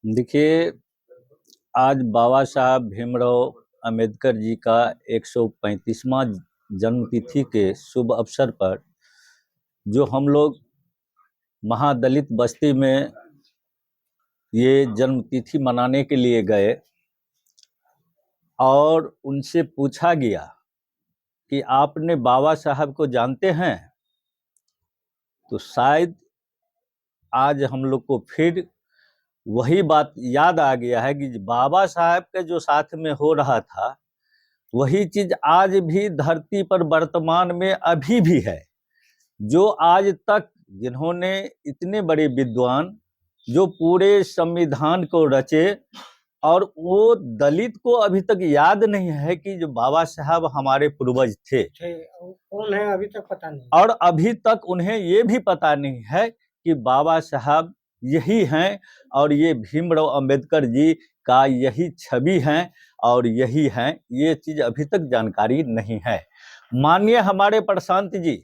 देखिए, आज बाबा साहब भीमराव अंबेडकर जी का 135वां जन्मतिथि के शुभ अवसर पर जो हम लोग महादलित बस्ती में ये जन्मतिथि मनाने के लिए गए और उनसे पूछा गया कि आपने बाबा साहब को जानते हैं, तो शायद आज हम लोग को फिर वही बात याद आ गया है कि बाबा साहब के जो साथ में हो रहा था वही चीज आज भी धरती पर वर्तमान में अभी भी है। जो आज तक जिन्होंने इतने बड़े विद्वान जो पूरे संविधान को रचे और वो दलित को अभी तक याद नहीं है कि जो बाबा साहब हमारे पूर्वज थे कौन है अभी तक पता नहीं, और अभी तक उन्हें ये भी पता नहीं है कि बाबा साहब यही हैं और ये भीमराव अंबेडकर जी का यही छवि हैं और यही हैं। ये चीज अभी तक जानकारी नहीं है। माननीय हमारे प्रशांत जी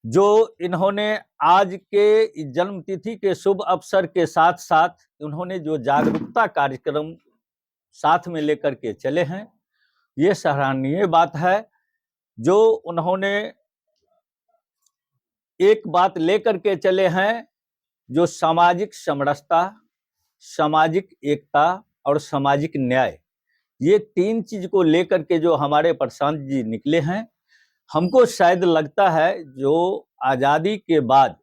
जो इन्होंने आज के जन्मतिथि के शुभ अवसर के साथ साथ उन्होंने जो जागरूकता कार्यक्रम साथ में लेकर के चले हैं, ये सराहनीय बात है। जो उन्होंने एक बात लेकर के चले हैं, जो सामाजिक समरसता, सामाजिक एकता और सामाजिक न्याय, ये तीन चीज को लेकर के जो हमारे प्रशांत जी निकले हैं, हमको शायद लगता है जो आजादी के बाद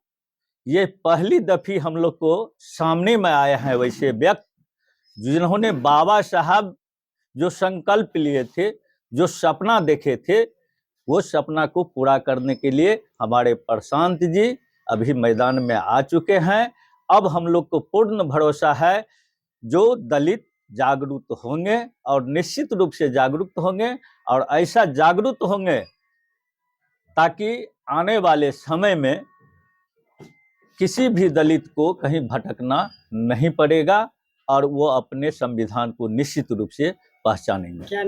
ये पहली दफी हम लोग को सामने में आए हैं वैसे व्यक्ति जिन्होंने बाबा साहब जो संकल्प लिए थे, जो सपना देखे थे, वो सपना को पूरा करने के लिए हमारे प्रशांत जी अभी मैदान में आ चुके हैं। अब हम लोग को पूर्ण भरोसा है जो दलित जागरूक होंगे और निश्चित रूप से जागरूक होंगे और ऐसा जागरूक होंगे ताकि आने वाले समय में किसी भी दलित को कहीं भटकना नहीं पड़ेगा और वो अपने संविधान को निश्चित रूप से पहचानेंगे। क्या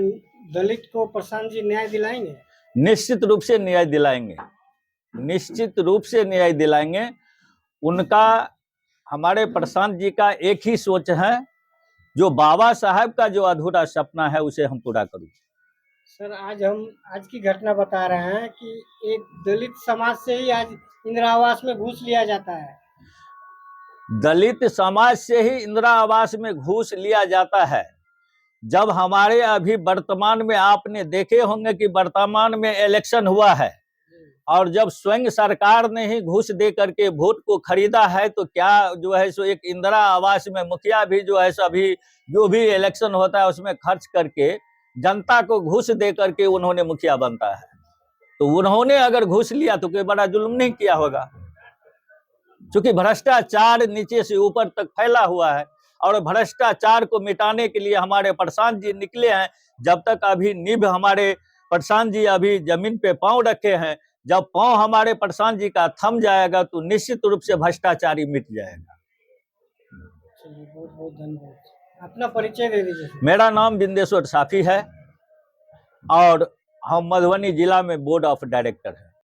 दलित को प्रशांत जी न्याय दिलाएंगे? निश्चित रूप से न्याय दिलाएंगे, निश्चित रूप से न्याय दिलाएंगे। उनका, हमारे प्रशांत जी का एक ही सोच है, जो बाबा साहब का जो अधूरा सपना है उसे हम पूरा करूं। सर, आज की घटना बता रहे हैं कि एक दलित समाज से ही आज इंदिरा आवास में घूस लिया जाता है। दलित समाज से ही इंदिरा आवास में घूस लिया जाता है। जब हमारे अभी वर्तमान में आपने देखे होंगे कि वर्तमान में इलेक्शन हुआ है और जब स्वयं सरकार ने ही घूस दे करके वोट को खरीदा है, तो क्या जो है सो एक इंदिरा आवास में मुखिया भी जो है सो अभी जो भी इलेक्शन होता है उसमें खर्च करके जनता को घूस दे करके उन्होंने मुखिया बनता है। तो उन्होंने अगर घूस लिया तो कोई बड़ा जुल्म नहीं किया होगा, क्योंकि भ्रष्टाचार नीचे से ऊपर तक फैला हुआ है और भ्रष्टाचार को मिटाने के लिए हमारे प्रशांत जी निकले हैं। जब तक अभी नींव हमारे प्रशांत जी अभी जमीन पे पांव रखे हैं, जब पांव हमारे प्रशांत जी का थम जाएगा तो निश्चित रूप से भ्रष्टाचारी मिट जाएगा। बहुत बहुत धन्यवाद। अपना परिचय दे दीजिए। मेरा नाम बिंदेश्वर साफी है और हम मधुबनी जिला में बोर्ड ऑफ डायरेक्टर है।